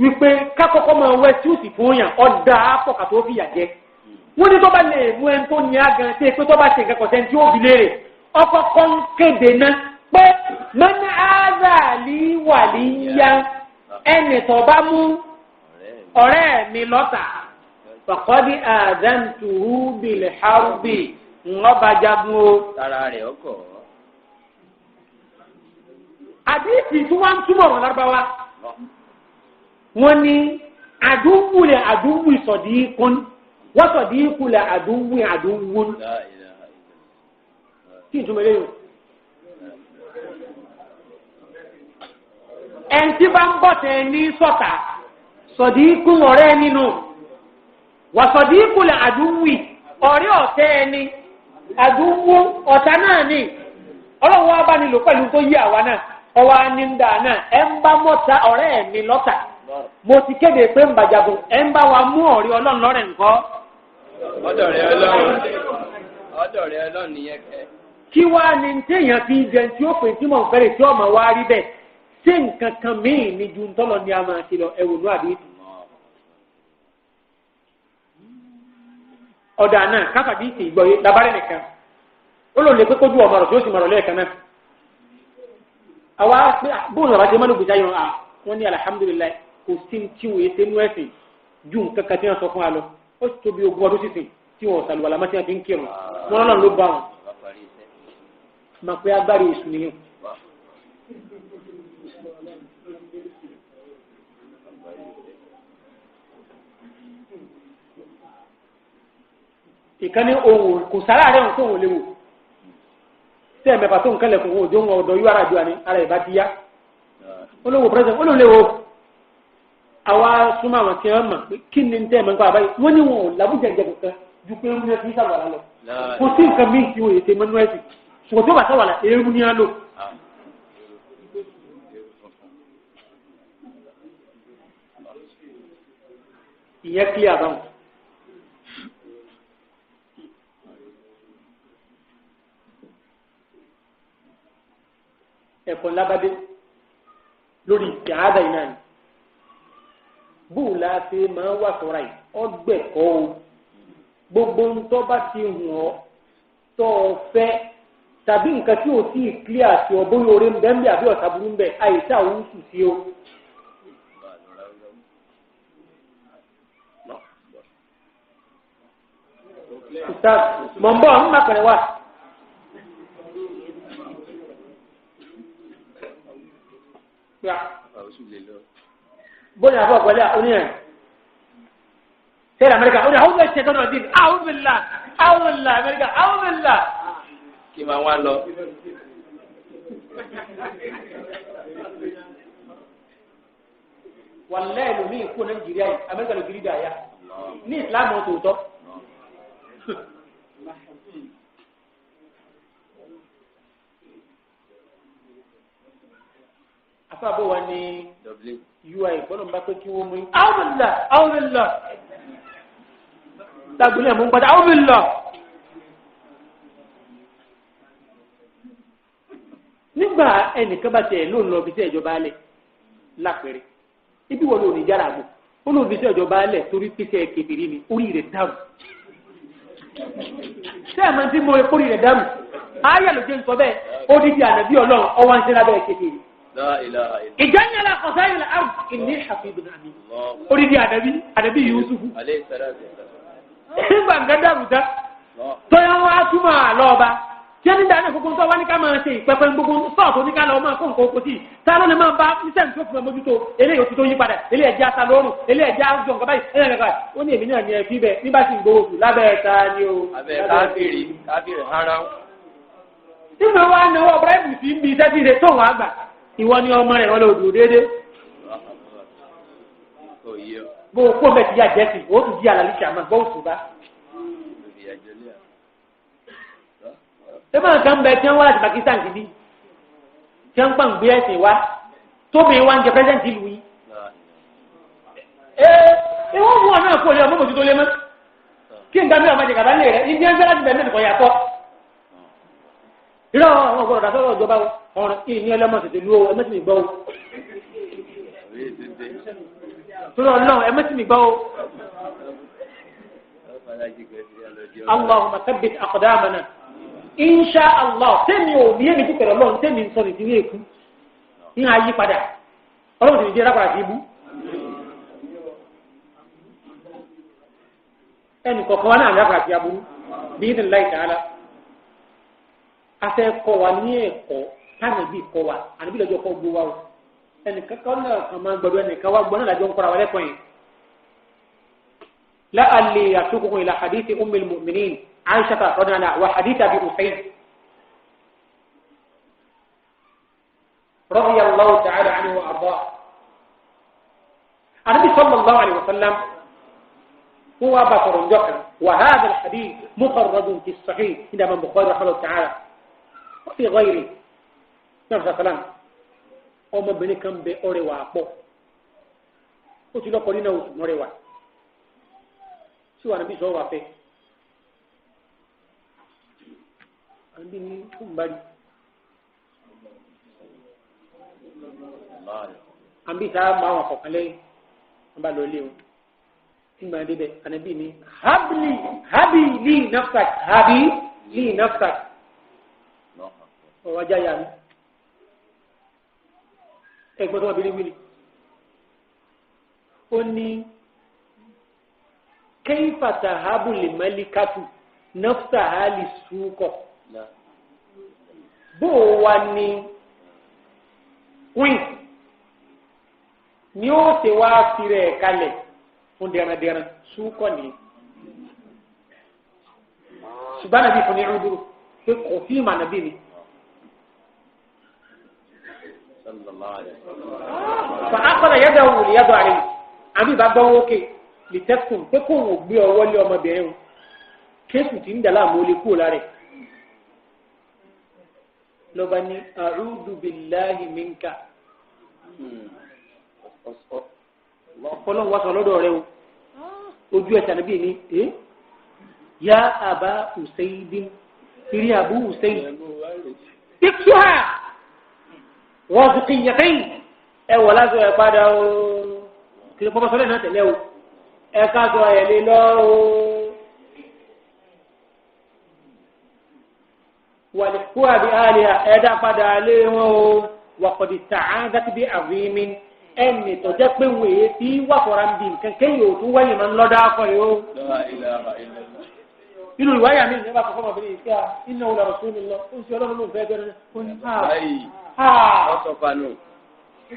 [SPEAKER 1] wípé kákọ́kọ́ máa wẹ́ tí ó sì fún yàn ọ̀dà àpọ̀kà tó fi yà jẹ́ wọ́n ní tó bá lè mú ẹni tó ní agan tí pé tó bá ṣe nǹkan kọ̀ọ̀tẹ́ tí ó bi léèrè ọkọ̀ kan kéde náà pé man 'adha li waliyyan ẹnì tó bá mú ọ̀rẹ́ mi lọ́tà fàkọ́dí àdántùrú bìlẹ̀ hárùbì ńlọ́ba jagun o.
[SPEAKER 2] tara rẹ̀ ọkọ̀.
[SPEAKER 1] àdìsí tí wọ́n ń túbọ̀ wọn lárúbáwá wọ́n ní àdúgbùlẹ̀ àdúgbù sọ̀dí kún wọ́n sọ̀dí kulẹ̀ àdúgbù àdúgbù. kí n túmọ̀ eléyìí. ẹni tí bá ń bọ̀ tẹ̀ ní sọ̀tà sọ̀dí kún ọ̀rẹ́ nínú. wàsọ̀dí kulẹ̀ àdúgbù ọ̀rẹ́ ọ̀tẹ́ ẹni àdúgbò ọ̀tá náà ni ọlọ́run wa bá nílò pẹ̀lú tó yí àwa náà ọwọ́ aníńdà náà ẹ̀ ń bá mọ́ta ọ̀rẹ́ mi lọ́tà mo ti kéde pé ń bàjàgùn ẹ̀ ń bá wa mú ọ̀rẹ́ ọlọ́run lọ́rẹ̀ nǹkan.
[SPEAKER 2] ọ̀dọ̀ rẹ̀ ọlọ́run nìyẹn kẹ́.
[SPEAKER 1] kí wàá ní téèyàn fi jẹun tí ó pè tí mò ń fẹ́rẹ̀ tí ọmọ wa rí bẹ́ẹ̀ ṣé nǹkan kan míì ní ju ntọ́lọ ní a máa ti lọ ẹ̀wò ní àbí. ọ̀dà náà káfàdí ìsìn ìgbọ̀yé labarẹ́ nìkan ó lò lè pé kójú ọmọ rẹ̀ tí ó sì mọ̀rọ̀ lẹ́ẹ̀kan náà. àwa pé bóun ọ̀rọ̀ àti ẹmọ́ ló gbèjà yọ̀ wọ́n ní alihamudulilayi kò sí tí wòye ṣe nú ẹ̀sìn ju nǹkan kan tí wọ́n sọ fún wa lọ ó sì tóbi ogún ọdún sísìn tí wọ́n sàlùwàlà má ti fi ń kírun wọn lọ́nà ló bá wọn. mà pé agbárí èṣù nìyẹn. ìkànnì ohun kò sára rẹ̀ hàn tó wọn léwu tẹ́ ẹ̀mẹ́fà tó nǹkan lẹ̀kùn òjò wọn ọ̀dọ̀ yóò ara jùlọ ní ara ìbá ti yá olówó pẹ́sẹ̀ olóòléwo àwa súnmọ́ àwọn tí wọ́n mọ̀ pé kí ni tẹ́ ẹ̀mẹ́fà àbáyé wọ́n ní wọn ò làbújẹ̀jẹ̀ kankan ju pé ń fi sàwàlà lọ kò sí nǹkan míì tí wọ́n ètè mọ́nú ẹ̀sìn ṣùgbọ́n tó bá sàwàlà eérú ní á lò. ìyẹn kílíà báwọn. ẹ̀kọ́ lábádé lórí ìtìhádà iná ni bóun la ṣe máa wà sọ́ra yìí ọgbẹ̀kọ́ o gbogbo ńtọ́ bá ti hùn ọ́ tọ́ ọ fẹ́ tàbí nǹkan tí ò tí ì kílíà sí ọ bóyá orí ń bẹ́ ń bẹ́ àbí ọ̀tá burú ń bẹ́ àyíṣà òun sùn sí o. mọ̀ ń bọ̀ ń má pẹ̀lẹ́ wá. bóyá àbọ̀ pẹ̀lú oníyẹn sẹ́yìn amẹ́ríkà ó ní àwọn ọmọ ìṣẹ̀tọ́ náà dín àwùmílà amẹ́ríkà àwùmílà.
[SPEAKER 2] kí máa wá lọ.
[SPEAKER 1] wàlẹ́ ẹlòmí ìkó nàìjíríà yìí amẹ́ríkà ló kiri dàáyà ní ìsìlámù tòótọ́. afáàbò wa ní ui bọ́lá ń bá pé kí wọ́n mú àwùmílà lágbóyè mú padà àwùmílà. nígbà ẹnìkan bá tiẹ̀ lóun lọ bí tí ìjọba alẹ̀ lápẹ̀rẹ̀ ibi wọ́n lò ní jára àgbò ó lò ní sí ọjọ́ baálẹ̀ torí pèsè kébìrì ni orí rẹ̀ dàrú ṣé ẹ̀ máa ń tí mo orí rẹ̀ dàrú ayé ló jẹ́ ń sọ bẹ́ẹ̀ ó dídí ànàbí ọlọ́run ọwọ́ ń ṣe lábẹ́ kébìrì ìjányàlá ọ̀sáyìnlá àrùn ìní hafidun amin orí di ànàbí Yusufu nígbà nǹkan dàrú dá tọ́yọ́ wá túmọ̀ àlọ́ọ̀ba tí ẹni dáná gbogbo tó wá ní ká máa ṣe ìpẹpẹ gbogbo sọ́ọ̀tù ní ká lọ́ọ́ máa kó nǹkan oko sí ta ló lè máa bá níṣẹ́ tó fún ẹ mójútó eléyìí òtítọ́ yí padà eléyìí ẹ̀jẹ̀ ata lọ́rùn eléyìí ẹ̀jẹ̀ àjọ nǹkan báyìí eléyìí nǹkan báyìí ó ní èmi náà ní ẹbí bẹ́ẹ̀ nígbà tí ń gbowó sùn lábẹ́ ẹ̀ta ni o.
[SPEAKER 2] abẹ́ káfíìrì hara.
[SPEAKER 1] nínú wa náwó bíráìbù sí ibi iṣẹ́ tí ń ṣe tó wọn àgbà ìwọ ni ọmọ rẹ̀ wọ́n lè dùn déédéé. bó o kó bẹ́ẹ̀ ti yá jẹ́sì ó tún di àlàlíṣà máa gbọ́ òṣù bá. Ebe nǹkan bẹ tí wọ́n wá láti Pakistan ti bí tí wọ́n gbọ́n gbé ẹ̀sìn wá tóbi wá ń jẹ pẹ́sẹ́ǹtì ìlú yìí. Wọ́n mú ọ̀nà àpò ìlú ọmọ mọ̀tò tó lé mọ́ kí n dá mi ọmọ jẹ̀gàdá lè rẹ̀ ibi ẹgbẹ́ láti bẹ̀rẹ̀ nìkan yàtọ̀. Irọ́ àwọn ọ̀gbọ́n ọ̀dà sọ́dọ̀ ìjọba ọ̀rọ̀ kí ní ẹlẹ́mọ̀ tètè lu ẹmẹ́sìn ìgbọ́ o. Tọ́lọ́ náà ẹmẹ́sìn ìgbọ́ o. Allahumma thabbit aqdamana. Insha Allah tẹ́mi ò ní ẹni tó pẹ̀lú ọlọ́run tẹ́mi ń sọ ní ìdílé èkú ní ayé padà ọlọ́run sì ní jẹ́ lápàdà sí ibú. ẹnì kọ̀ọ̀kan wa náà lápàdà sí aburú bí ní láì tààlà afẹ́ kọ́ wa ní ẹ̀kọ́ táwọn ẹbí kọ́ wa àníbí lọ́jọ́ kọ́ gbó wa o ẹnì kankan náà kàn máa gbọdọ̀ ẹnì kan wá gbọ́ náà lájọ́ ń kọ́ra wa lẹ́kọ̀ọ́ yẹn. la'alli asuqukum ila hadithi ummil mu'minin عائشة رضي الله عنها وحديث أبي أسيد رضي الله تعالى عنه وأرضاه النبي صلى الله عليه وسلم هو بصر ذكر وهذا الحديث مخرج في الصحيح عند من البخاري رحمه الله تعالى وفي غيره نفس الكلام ọmọ obìnrin kan bẹ ọrẹ wà pọ̀ ó ti lọ́kọ nínú oṣù mọ́rẹ́ wà tí wà níbi sọ wà fẹ́. Àbí ní kúmbárì. Àbí tá a máa wà kọ̀ọ̀kan lẹ́yìn, wọ́n bá lọ ilé wọn. Tí màá débẹ̀, ànábì ní hábì lì nafsak, hábì lì nafsak. Ọ̀wájà yà mí. Ẹgbẹ́ tó wà bí wílì. Ó ní kayfa tahabu li malikatu nafsaha li suqo. Bó wa ni queen ni ó ṣe wá tirẹ̀ kalẹ̀ fún dẹ̀rẹ̀dẹ̀rẹ̀ súnkọ̀ ni ṣùgbọ́n nàbí fún ní ọdún pé kò fí mà nàbí ni fa akọ́nà yẹ́dọ̀ wù ní yẹ́dọ̀ àrẹ àmì ìbá gbọ́ wókè lè tẹ́kùn pé kò wò gbé ọwọ́ lé ọmọbìnrin o kéèkù tí ń dàlá àmọ́ olè kúrò lára lọ́ba ní a'udhu billahi minka ọlọ́run wá sọ lọ́dọ̀ rẹ o ojú ẹ̀sẹ̀ ànábì ní ya Aba Usaydin ìrí Abu Usayd ìkíhà wọ́n ti kí yẹtẹ́yìn ẹ wọ̀ lásọ ẹ̀ padà o kìlọ̀ pọ́pọ́ sọ́lẹ̀ náà tẹ̀lé o ẹ ká sọ ẹ̀ lé lọ́ o wàlẹ̀kú àbí àlìyà ẹ̀dá padà lé wọn o wàkọ̀dì tààdá ti bí àfihàn ẹnì tó jẹ́ pé wọ́n èyí tí wàkọ̀ra ń bí nǹkan kéyìí ò tún wáyé máa ń lọ́dá akọ yìí o. inú ìwáyà mi ìjọba kọ̀ọ̀kan máa fi ní ìṣe iná wọlé ọ̀rọ̀ sóni lọ ó ń ṣe ọlọ́run ló ń fẹ́ bẹ́ẹ̀ ó ní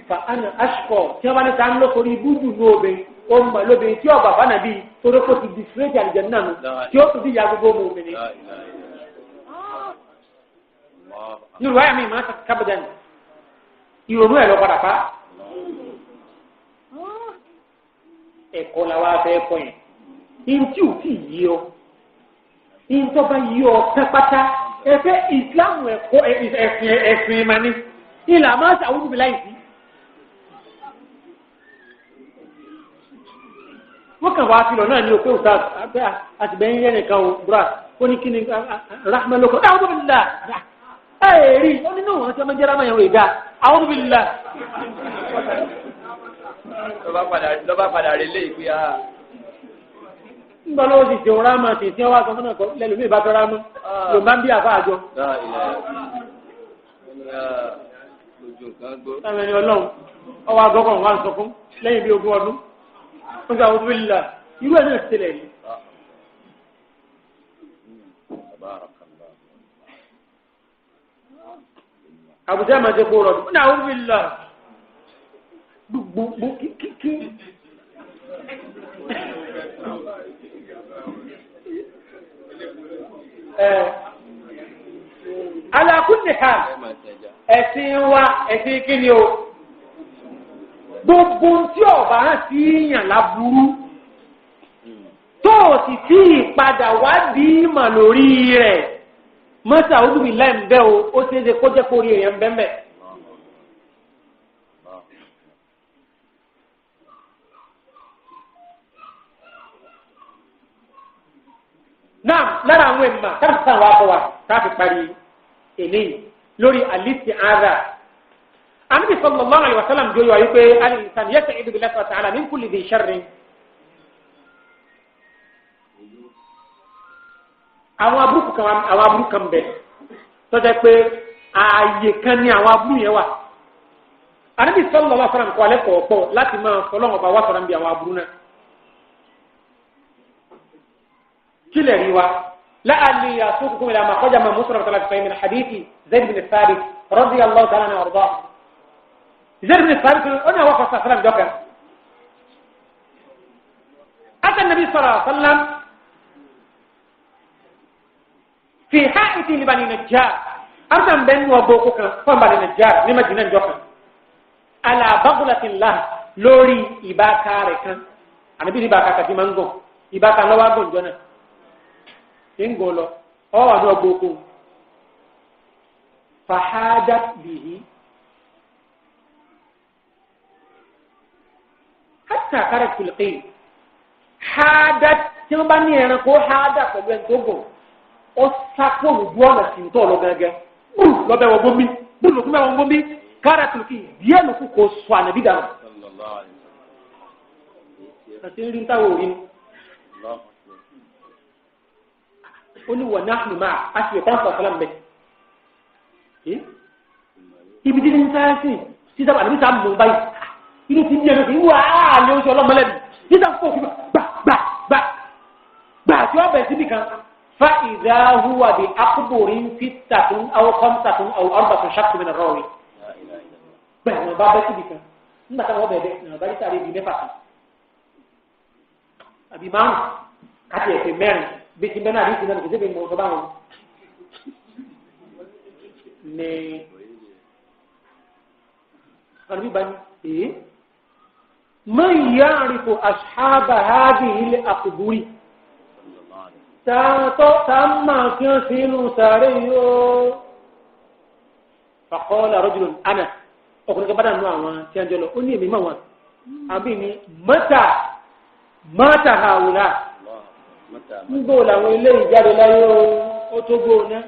[SPEAKER 1] fa ana aṣọ tí wọ́n bá ní ká ń lọ sórí ibùdó lóbe ó ń mọ̀ lóbe tí ọ̀bà bá nàbí torí kò ti di fúrẹ́jì àlìjẹ̀ náà nù tí ó tún ti ya gbogbo ọmọ òmìnir ní ìwáyà mi máa ń kábọ̀dá ní ìrònú ẹ̀ lọ padà pa ẹ̀kọ́ la wá fẹ́ kọ́ yẹn ìntí ò tí yí ọ ìntọ́ba yí ọ pápátá ẹ̀fẹ́ ìsìláàmù ẹ̀kọ́ ẹ̀sìn ìmání ìlà máa ń sàwọn òbí láì sí. wọ́n kàn wá sílọ̀ náà ní òpé òtá àtìbẹ́yìn yẹn nìkan ò búra ó ní kí ni rahman lóko dáhùn tó bí nílá rí ó ní náà wọ́n ti ọmọ jẹ́ra máa yẹn wò ìdá àwọn òbí nílá.
[SPEAKER 2] lọ́ba padà rí lé ìpín ha.
[SPEAKER 1] nígbà lọ́wọ́ sì jẹun rámà sí tí wọ́n wá sọ fún náà lẹ́nu mi ìbátan rámà ló máa ń bí àfa àjọ. táwọn ẹni ọlọ́run ọwọ́ àgọ́kọ̀ wọn sọ fún lẹ́yìn bí 20 ọdún wọ́n gbà wọ́n tó lè la irú ẹ̀ náà ti tẹ̀lé yìí. àbùjá máa jẹ́ kó rọ̀dù ní àwọn ìlà gbogbo kí ala kulli hal ẹ̀sìn wa ẹ̀sìn kí ni o gbogbo tí ọba hàn sí yàn láburú tó sì tí ìpadà wádìí mà lórí rẹ̀ mọ́tà olùbí láì ń bẹ́ o ó ṣe é ṣe kó jẹ́ kó rí èèyàn bẹ́ẹ̀ náà lára àwọn èèmà táàbí sáà wà kọ́ wa táàbí parí eléyìí lórí al-isti'adha Ànábì sallallahu alaihi wasallam jọ yọ wípé al-insan yasta'idu billahi ta'ala min kulli dhi sharrin. àwọn aburú kan bẹ tọ́jà pé ààyè kan ní àwọn aburú yẹn wà Ànábì sallallahu alaihi wasallam kọ́ alẹ́ kọ̀ọ̀pọ̀ láti máa fọlọ́wọ́n bá wà sọ̀rọ̀ níbi àwọn aburú náà. كلا روا لعلي يسوقكم إلى ما خرج من مسلم من حديث زيد بن الثابت رضي الله تعالى عنه وارضاه. زيد بن الثابت أنا وقف صلى الله عليه وسلم ذكر أتى النبي صلى الله عليه وسلم في حائط لبني نجار أرسل بن وبوكك فبني نجار لمدينة ذكر على بغلة الله لوري إباكارك أنا بيجي إباكارك في منغو إباكار لواغون جونا ingolo ọwọ ní ọgbọkọ fahadat bihi hatta karat filqin hadat tí wọn bá ní ẹranko hadat pẹ̀lú ẹni tó gùn ó sápò lójú ọ̀nà sí tó lọ gẹ́gẹ́ búrú lọ́bẹ̀ wọ́n gbómi búrú lókùnmẹ́ wọ́n gbómi karat filqin díẹ̀ lókù kò sọ ànàbí dànù. àti ń rí ń táwọn òrí ni. ó ní wọ̀n náà máa a ti ẹ̀kọ́ àpò àfọlá mbẹ́ ibi tí ní sáyẹ́ sí sísá àdébí sáà mú báyìí inú ti ń bí ẹnu sí wà á lé oṣù ọlọ́mọlẹ́bí sísá kó fi gbà tí wọ́n bẹ̀rẹ̀ síbi kan fa ìdá huwa bí akúbòrí ń fi tàtún àwọn kọ́mtàtún àwọn ọ̀rọ̀bàtún ṣàkóso náà rọ̀wé bẹ́ẹ̀ ni bá bẹ́ síbi kan nígbà táwọn bẹ̀rẹ̀ náà bá sáré di mẹ́fà kan àbí márùn káti ẹ̀fẹ̀ mẹ́rin bí ti bẹ́ẹ̀ náà àdéhùn náà kò sí bẹ́ẹ̀ ni mo sọ báwọn ní àbí bá ní man ya'rifu ashaba hadhihi al-aqburi tààmà kí wọ́n sí inú sàárè yóò faqala rajulun ana ọkùnrin kan bá dànù àwọn tí a jọ lọ ó ní èmi mọ̀ wọn àbí ní mata haula ń gbò làwọn ilé ìjáde láyé ó tó gbò náà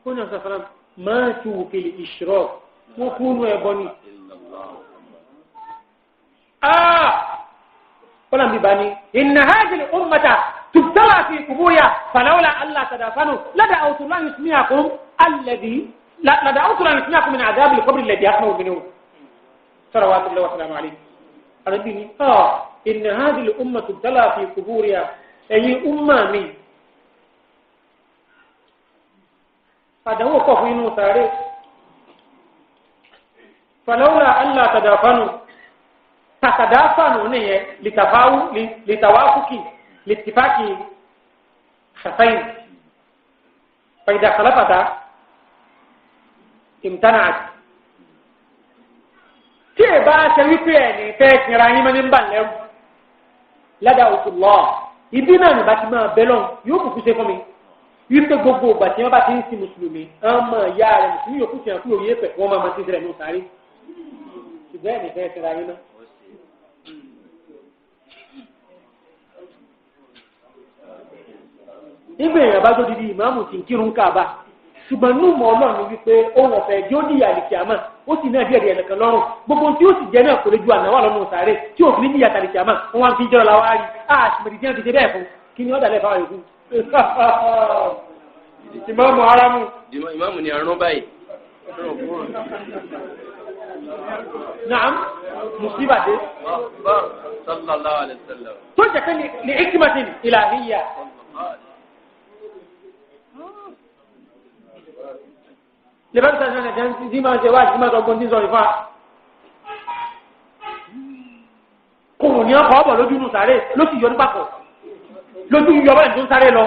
[SPEAKER 1] ó ní ọ̀sán fara máa ti wù kele ìṣirọ́ wọ́n kú nù ẹ̀bọ ni. قل ببني إن هذه الأمة تبتلى في قبورها فلولا ألا تدافنوا لدعوت الله يسمعكم من عذاب القبر الذي يسمعوا منه صلوات الله وسلامه عليه. أربيني إن هذه الأمة تبتلى في قبورها أي أمة من فدعوا كفينوا تاريخ فلولا ألا تدافنوا تتدافنوا نيه لتوافق لاتفاق خفين فإذا خلفتا امتنعت tí ẹ bá ṣe wípé ẹni fẹ́ tìra yín mọ́ ní ń bà lẹ́rù ládàáwùtò lọ ìdí náà nígbà tí máa bẹ́ lọ́n yóò kúkú ṣe fún mi wípé gbogbo ìgbà tí wọ́n bá ti ń sin mùsùlùmí ọmọ ìyá rẹ̀ mùsùlùmí yòókù tiẹ̀ kúrò yé pẹ̀ wọ́n máa ti rẹ̀ ní òsàrí ṣùgbọ́n ẹni fẹ́ tìra yín náà. nígbà èèyàn bá tó di ìmáàmù tí ń kírun Káàbà ṣùgbọ́n nínú mọ́ ọlọ́run wípé ohun ọ̀fẹ́ yóò ní ìyá àlìkí àmà ó sì náà díẹ̀ díẹ̀ nìkan lọ́rùn gbogbo tí ó sì jẹ́ náà kò lè ju àná wà lọ́nà sàárè tí òfin ní ìyá àlìkí àmà wọn wá ń fi jẹ́ ọ̀la wá rí àṣìmọ̀dì tí wọ́n ti ṣe bẹ́ẹ̀ fún kí ni ọ̀dà lẹ́fà yòókù. ìmáàmù haramu.
[SPEAKER 2] ìmáàmù ni àrùn báyìí.
[SPEAKER 1] naam musiba de.
[SPEAKER 2] sallallahu alayhi wa sallam.
[SPEAKER 1] tó jẹ́ pé ní hikmatin ilahiyya. lẹ́bàá bí sàṣẹ́ ẹ̀jẹ̀ tí máa ṣe wá àti máa sọ gbọ́n tí ń sọ ìfà. kò ní ọkọ̀ ọ̀bọ̀ lójú inú sáré ló sì yọ nípa pọ̀ lójú yọ báyìí tó ń sáré lọ.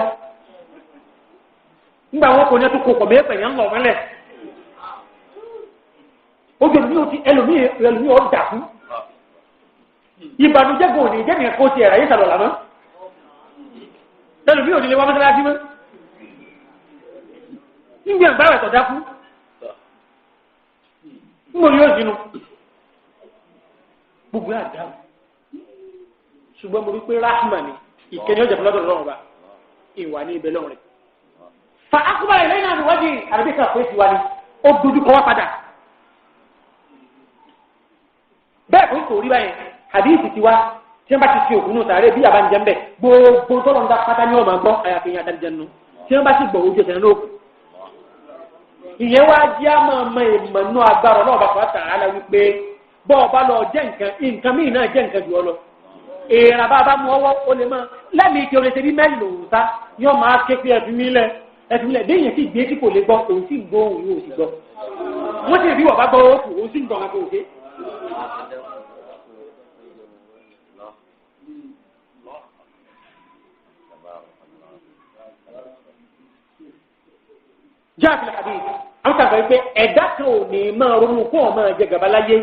[SPEAKER 1] nígbà wọn kò ní ẹtú kò pọ̀ mẹ́pẹ̀ yẹn ń lọ mọ́lẹ̀. ojú ẹlòmíì ọ̀ dàkú. ìbànújẹ́ gò ní ìjẹ́ nìkan kó ti ẹ̀rọ ayé sàlọ̀ làmọ́. ẹlòmíì ò ní lè wá mọ́sálásí mọ́. níbi àgbáwẹ̀ tọ̀ dákú. mo yóò sínú gbogbo àdáwò ṣùgbọ́n mo rí pé rahma ni ìkẹni ọjà fúlọ́dọ̀ lọ́wọ́ bá ìwà ní ibẹ̀ lọ́wọ́ rẹ̀ fa akúbàrẹ̀ lẹ́yìn náà níwájú àrẹ́bíkà pé tiwa ni ó dojú kọ wá padà bẹ́ẹ̀ kò kò rí báyìí àdíìsì tiwa tí wọ́n bá ti fi òkú nù sàárè bí àbájẹ́ ń bẹ̀ gbogbo tọ́lọ́ ń dá pátá ní ọmọ gbọ́ àyàfi ìyẹn àtàlìjẹ́ nù tí wọ́n bá ti gbọ̀ ojú ẹ̀sẹ̀ náà ìyẹn wá jẹ́ àmọ́ ọmọ ìmọ̀nú agbára náà bá fà tààlà wípé bọ́ ọba lọ jẹ́ nǹkan míì náà jẹ́ nǹkan jù ọ lọ. èèrà bá mú ọwọ́ ó lè máa lẹ́mìí tí o lè ṣe bí mẹ́rin lòun sá yóò máa ké pé ẹ̀fínmílẹ̀ déyìn sì gbé tí kò lè gbọ́ òun sì gbọ́ òun yóò sì gbọ́. wọ́n sì rí ọ̀bá gbọ́ òkú òun sì ń gbọ́ nǹkan òkè. jáàfin àbí àwọn kan sọ pé ẹ̀dá kan ò ní máa ronú kó ọ̀ máa jẹ gàba láyé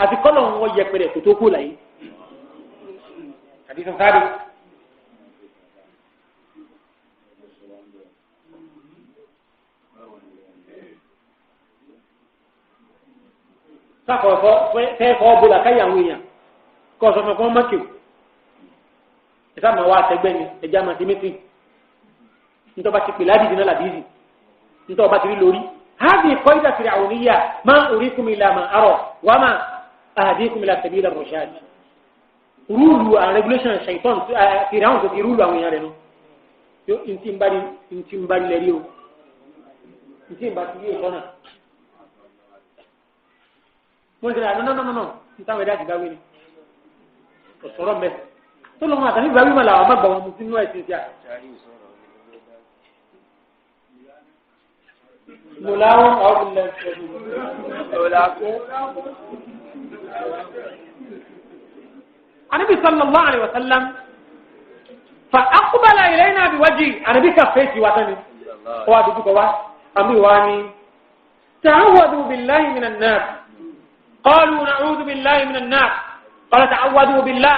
[SPEAKER 1] àti kọ́lọ̀ wọn yẹpẹrẹ kò tó kó láyé. àbí sọ́sáré. sáfọ̀fọ́ fẹ́ẹ́fọ́ bọ́lá káyà àwọn èèyàn kọ́ ọ̀sán fún ọmọ kìw ẹ̀sà máa wá àtẹ́gbẹ́ ni ẹja máa ti mẹ́tì nítorí bá ti pè ládìdì náà làdìdì nítorí bá ti rí lórí. هذه قاعدة فرعونية ما أريكم إلا ما أرى وما أهديكم إلى سبيل الرشاد. rule and regulation ṣaitan fìràwọn kò fi rule àwọn èèyàn rẹ̀ nù. yóò ntí ń bá lẹ́rí o ntí ń bá ti yé ìtọ́nà. mo ń sọ no nítawọn ẹ̀dá àtìgbà wí ni ọ̀sọ̀rọ̀ mẹ́ tó lọ́wọ́ àtàlẹ́ ìgbà wí mà làwọn àmàgbà wọn mú sínú ẹ̀sìn sí à. ملاهم أو النبي صلى الله عليه وسلم فأقبل إلينا بوجهه أنا بك فيتي وطني وادوك أمي واني تعوذوا بالله من النار قالوا نعوذ بالله من النار قال تعوذوا بالله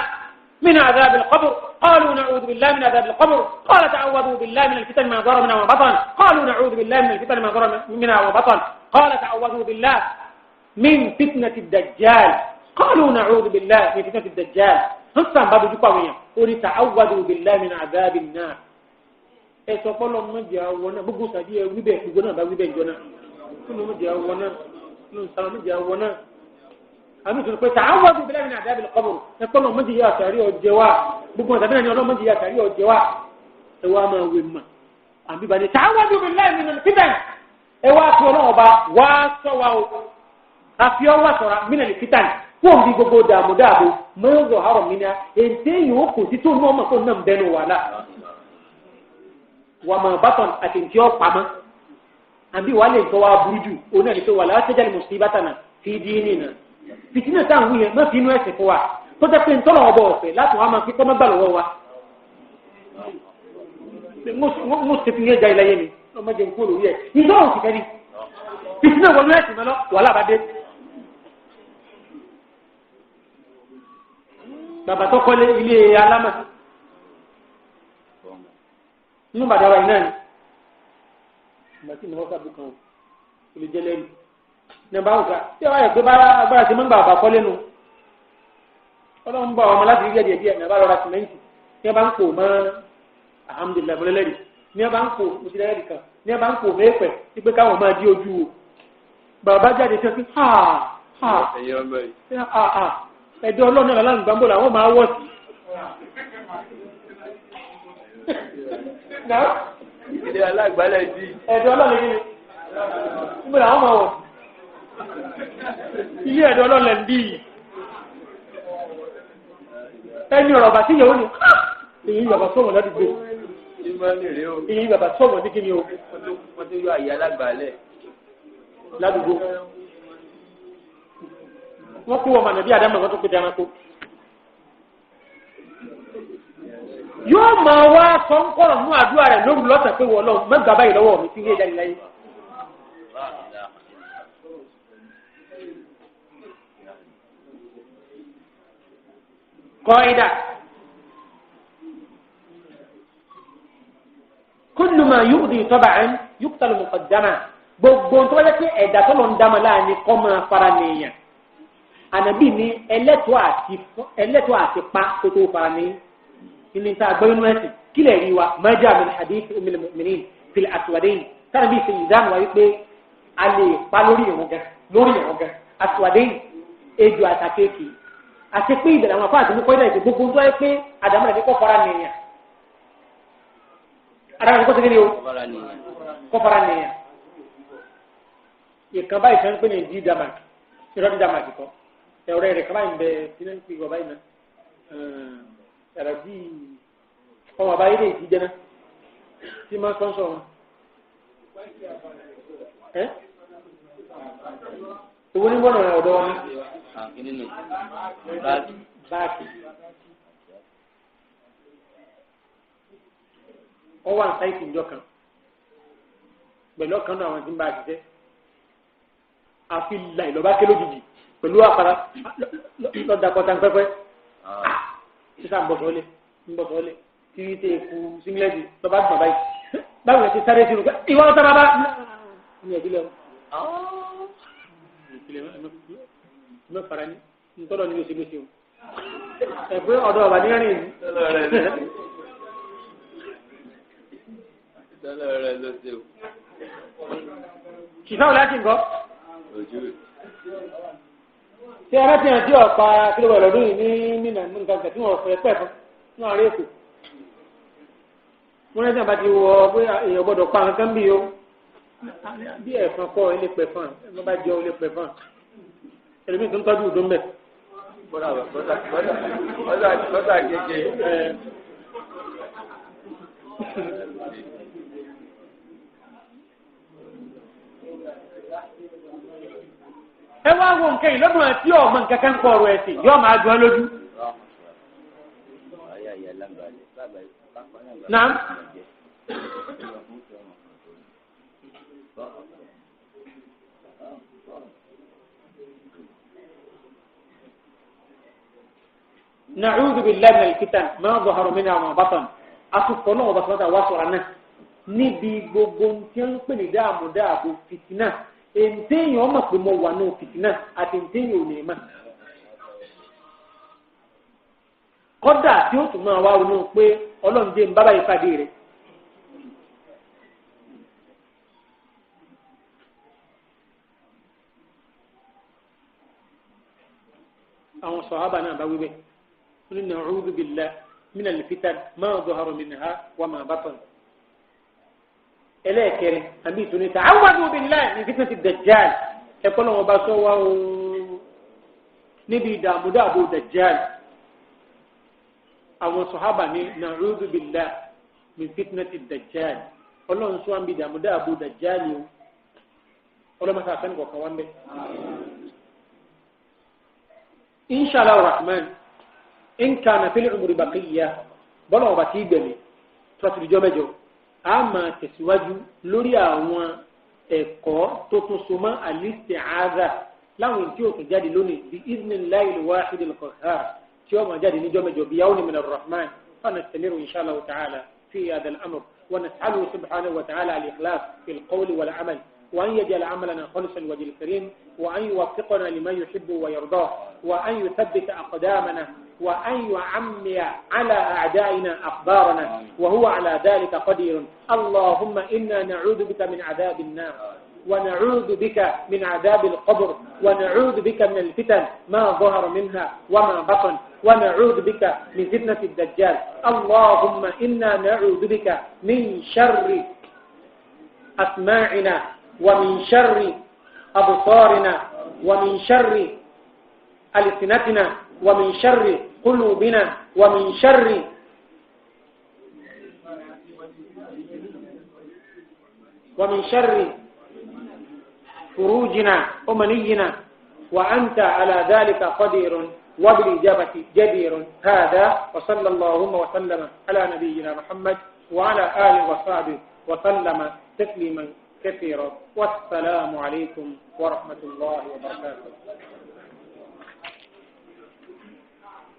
[SPEAKER 1] من عذاب القبر قالوا نعوذ بالله من عذاب القبر قال تعوذوا بالله من الفتن ما ظهر منها وبطن قالوا نعوذ بالله من الفتن ما ظهر منها وبطن قال تعوذوا بالله من فتنة الدجال قالوا نعوذ بالله من فتنة الدجال حسن بابو جوكاويا قولي تعوذوا بالله من عذاب النار ẹsọ pọlọ mọdì àwọn náà gbogbo sàdí ẹ wíbẹ gbogbo náà bá wíbẹ ìjọ náà nínú mọdì àwọn náà nínú sàrọ mọdì àwọn náà àmì tó ń pè ta'awwadu billahi min adhabil qabr ẹ pọlọ mọdì yà sàrí ọjẹ wa gbogbo ọ̀dàbí náà ni ọlọ́mọ jìyà sàrí ọjẹ wa ẹ wá máa wé mà àbí bá ní ta'awwadu billahi minal fitan ẹ wá fi ọlọ́wọ́ bá wá sọ wa o àfi ọwọ́ sọ̀rọ̀ minal fitan fún bí gbogbo dààmú dààbò mọ́ọ̀rọ̀ àrọ̀ mi náà èntè yìí ó kò sí tó ní ọmọ tó náà ń bẹnu wàhálà wà máa bàtàn àti ntí ọ pamọ́ àbí wàá lè tọ́ wa burú jù òun náà ní pé wàhálà tajal musibatana fi dinina fìtínà táwọn wúyẹn má fi inú ẹ̀sìn fún wa tó jẹ́ pé ntọ́nà ọba ọ̀fẹ́ láti wọ́n á máa fi kọ́ mọ́gbà lọ́wọ́ wa. mo ṣe fi ní ẹja ìlàyé mi ọmọ jẹun kúrò lórí ẹ̀ ìjọ òsì kẹ́ni fìtínà wọnú ẹ̀sìn mọ́lọ́ wàhálà bá dé. bàbá tó kọ́lé ilé alámà nínú bàdàwà iná ni ìgbà tí ìnáwó sábà kan ò lè jẹ́ lẹ́nu ní ọba òkà tí ọba yẹ pé bá agbára ti mọ́ nígbà bàbá kọ́lé nu ọlọ́run bá ọmọ láti rí díẹ̀ díẹ̀ ní ọba rọra sìmẹ́ǹtì ní ọba ń pò mọ́ alhamdulilayi bọ́lẹ́lẹ́rì ní ọba ń pò mùsùlẹ́rì kan ní ẹ bá ń kó mẹ́pẹ̀ tí pé káwọn máa di ojú o bàbá jáde tẹ́ sí ẹ̀dọ́ ọlọ́run náà láǹgbà ń bọ̀ làwọn máa wọ̀ sí.
[SPEAKER 2] ilé alágbálẹ̀ dì.
[SPEAKER 1] ẹ̀dọ́ ọlọ́run kí ni ń bọ̀ làwọn máa wọ̀ sí. ilé ẹ̀dọ́ ọlọ́run ń dì í. ẹni ọ̀rọ̀ bàtí yẹ̀wò ni èyí bàbá sọ̀rọ̀ ládùúgbò èyí bàbá sọ̀rọ̀ ní kí ni o.
[SPEAKER 2] wọ́n ti yọ àyè alágbálẹ̀
[SPEAKER 1] ládùúgbò wọ́n kó wọn mànà bí àdámọ̀ wọ́n tó pé dáná tó. yóò máa wá sọ ń kọ́rọ̀ mú àdúrà rẹ̀ lóru lọ́sẹ̀ pé wọ́n lọ mẹ́gbàá báyìí lọ́wọ́ mi tí ń yé jáde láyé. قاعدة كل ما يؤذي طبعا يقتل مقدما gbogbo tó wáyé pé ẹ̀dá tó lọ ń dámọ̀ láàrin kọ́ máa fara nìyàn ànábì ní ẹlẹ́tọ̀ àti pa tó tó fara ní ilé tá a gbọ́ inú ẹ̀sìn kí lè rí wa mẹ́jà min hadith ummil mu'minin fil aswadayn tánàbí ṣe ìdáhùn wáyé pé a lè pa lórí ìrùn gan aswadayn ejò àtàkéèkì àti pé ìbẹ̀rẹ̀ àwọn afáàtì ní kọ́ńdà ìṣe gbogbo tó yẹ pé àdàmọ́ rẹ̀ ní kọ́ fara nìyàn àdàmọ́ rẹ̀ ní kọ́ sẹ́kẹ́ni o kọ́ fara nìyàn ìkan báyìí sẹ́ni pé ní ìdí damak ìrọ́dí damak kọ́ ẹ̀rọ rẹ̀ kaba yìí bẹ sínú ìpè ìwọ̀ báyìí náà ẹ̀rọ bí ọmọ àbáyé lè ti jẹ́nà tí máa sọ́nsọ̀ wọn. Owó ní gbọ́dọ̀ rẹ̀ ọ̀dọ́ wọn ní. Báàkì. Wọ́n wà ní sáìtì ìjọ kan pẹ̀lú ọ̀kan náà àwọn tí ń bá a ṣiṣẹ́. Àfi là ìlọ́ba ké lójijì pẹ̀lú àpárá lọ́dàkọ̀tà pẹ́pẹ́. Sísá ń bọ̀ sọ́lé tí tẹ̀ kú síngilẹ́tì lọ́ba gbọ̀n báyìí. Báwo ni ti sáré sínú pé ìwọ ọ̀tá bàbá ní ẹ̀dílé wọn. Ìmọ̀ fara ní ntọ́lọ́ ní oṣù lóṣù. Ẹ̀gbẹ́ ọ̀dọ́ ọ̀bà ní rìn. Kìsáwò láti ń gọ́. Tí a bá ti hàn sí ọ̀pá kílówó lọ́dún yìí ní nínà nǹkan tí wọ́n fẹ́ pẹ̀ fún ní àárẹ̀ èkó. Wọ́n rẹ́ tí a bá ti wọ pé èèyàn gbọ́dọ̀ pa nǹkan bí o. Bí ẹ̀fọn kọ́ ilé pẹ̀ fún ẹ̀ ló bá jẹ́ ilé pẹ̀ fún ẹ̀. Ẹlòmíì tó ń tọ́jú ìdó mbẹ̀.
[SPEAKER 2] Bọ́dà kékeré.
[SPEAKER 1] Ẹ wá wo nǹkan yìí lọ́dún àti ọmọ nǹkan kan kọ ọ̀rọ̀ ẹ̀sìn yóò máa jọ lójú. Naam. نعوذ بالله من الفتن ما ظهر منها وما بطن asopọ̀ náà ọba sọ́dọ̀ wá sọ̀rọ̀ náà níbi gbogbo tí wọ́n ń pè ní dáàbò fìtínà èntèèyàn ọmọ pé mo wà náà fìtínà àti èntèèyàn ò ní mà kọ́dà tí ó tún máa wá ronú pé ọlọ́run jẹ́ ń bábà yìí pàdé rẹ̀. àwọn sàhábà náà bá wí bẹ́ẹ̀. قل نعوذ بالله من الفتن ما ظهر منها وما بطن إليك أبي توني تعوذوا بالله من فتنة الدجال يقول لهم بسوا نبي دابو دجال أو صحابة نعوذ بالله من فتنة الدجال قل لهم سوى دابو دجال قل لهم سأسنك وكوان به إن شاء الله الرحمن إن كان في العمر بقية بلغ بتيجني ترى جمجو أما تسواجو لوريا وان إكو تتصوما الاستعاذة لو انتو تجادي لوني بإذن الله الواحد القهار تيوم جادي نجمجو بيوم من الرحمن فنستمر إن شاء الله تعالى في هذا الأمر ونسأله سبحانه وتعالى الإخلاص في القول والعمل وأن يجعل عملنا خالصا لوجه الكريم، وأن يوفقنا لمن يحب ويرضاه، وأن يثبت أقدامنا، وأن يعمي على أعدائنا أخبارنا، وهو على ذلك قدير. اللهم إنا نعوذ بك من عذاب النار، ونعوذ بك من عذاب القبر، ونعوذ بك من الفتن ما ظهر منها وما بطن، ونعوذ بك من فتنة الدجال. اللهم إنا نعوذ بك من شر أسماعنا، ومن شر أبصارنا، ومن شر ألسنتنا، ومن شر قلوبنا، ومن شر فروجنا ومنينا، وأنت على ذلك قدير وبالإجابة جدير. هذا وصلى اللهم وسلم على نبينا محمد وعلى آله وصحبه وسلم تسليما كثيرا. والسلام عليكم ورحمة الله وبركاته.